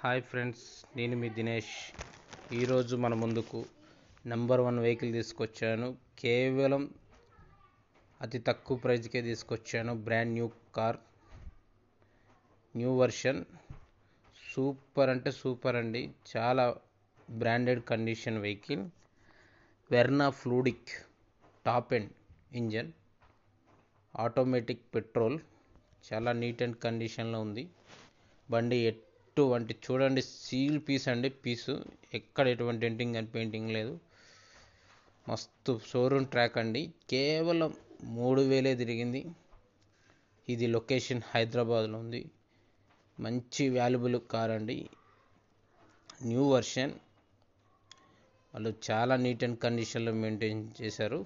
Hi friends, నేను మీ దినేష్. ఈరోజు మన ముందుకు నెంబర్ 1 వెహికల్ తీసుకొచ్చాను. కేవలం అతి తక్కువ ప్రైజ్కే తీసుకొచ్చాను. Brand new car, new version. Super అంటే సూపర్ అండి. చాలా branded condition vehicle. Verna fluid top end engine, automatic petrol. చాలా నీట్ అండ్ కండిషన్లో ఉంది బండి. ఎటువంటి చూడండి, సీల్ పీస్ అండి. పీసు ఎక్కడ ఎటువంటి డెంటింగ్ అండ్ పెయింటింగ్ లేదు. మస్తు షోరూమ్ ట్రాక్ అండి. కేవలం 3000 తిరిగింది. ఇది లొకేషన్ హైదరాబాద్లో ఉంది. మంచి వాల్యుబుల్ కార్ అండి. New version. వాళ్ళు చాలా నీట్ అండ్ కండిషన్లో మెయింటైన్ చేశారు.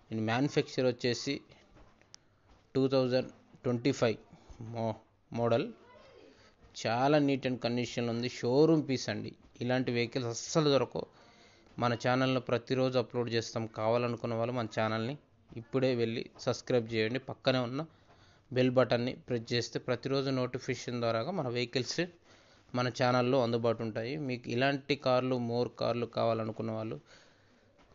దీని మ్యానుఫ్యాక్చర్ వచ్చేసి 2025 మోడల్. చాలా నీట్ అండ్ కండిషన్లో ఉంది. షోరూమ్ పీస్ అండి. ఇలాంటి వెహికల్స్ అస్సలు దొరకవు. మన ఛానల్లో ప్రతిరోజు అప్లోడ్ చేస్తాం. కావాలనుకున్న వాళ్ళు మన ఛానల్ని ఇప్పుడే వెళ్ళి సబ్స్క్రైబ్ చేయండి. పక్కనే ఉన్న బెల్ బటన్ని ప్రెస్ చేస్తే ప్రతిరోజు నోటిఫికేషన్ ద్వారా మన వెహికల్స్ మన ఛానల్లో అందుబాటు ఉంటాయి. మీకు ఇలాంటి మోర్ కార్లు కావాలనుకున్న వాళ్ళు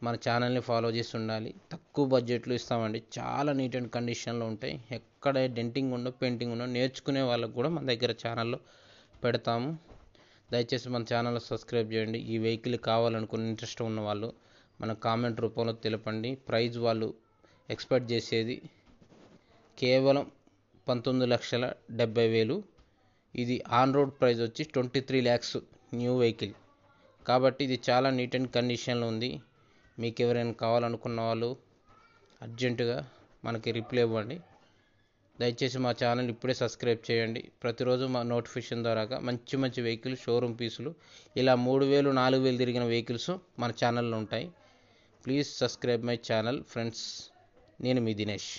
మన ఛానల్ని ఫాలో చేసి ఉండాలి. తక్కువ బడ్జెట్లో ఇస్తామండి. చాలా నీట్ అండ్ కండిషన్లో ఉంటాయి. ఎక్కడ డెంటింగ్ ఉండో, పెయింటింగ్ ఉండో. నేర్చుకునే వాళ్ళకు కూడా మన దగ్గర ఛానల్లో పెడతాము. దయచేసి మన ఛానల్లో సబ్స్క్రైబ్ చేయండి. ఈ వెహికల్ కావాలనుకున్న ఇంట్రెస్ట్ ఉన్న వాళ్ళు మన కామెంట్ రూపంలో తెలపండి. ప్రైజ్ వాళ్ళు ఎక్స్పెక్ట్ చేసేది కేవలం 19,70,000. ఇది ఆన్ రోడ్ ప్రైస్ వచ్చి 23 lakhs న్యూ వెహికల్. కాబట్టి ఇది చాలా నీట్ అండ్ కండిషన్లో ఉంది. మీకు ఎవరైనా కావాలనుకున్న వాళ్ళు అర్జెంటుగా మనకి రిప్లై ఇవ్వండి. దయచేసి మా ఛానల్ ఇప్పుడే సబ్స్క్రైబ్ చేయండి. ప్రతిరోజు మా నోటిఫికేషన్ ద్వారా మంచి మంచి వెహికల్, షోరూమ్ పీసులు, ఇలా 3000, 4000 తిరిగిన వెహికల్స్ మన ఛానల్లో ఉంటాయి. Please subscribe my channel friends. నేను మీ దినేష్.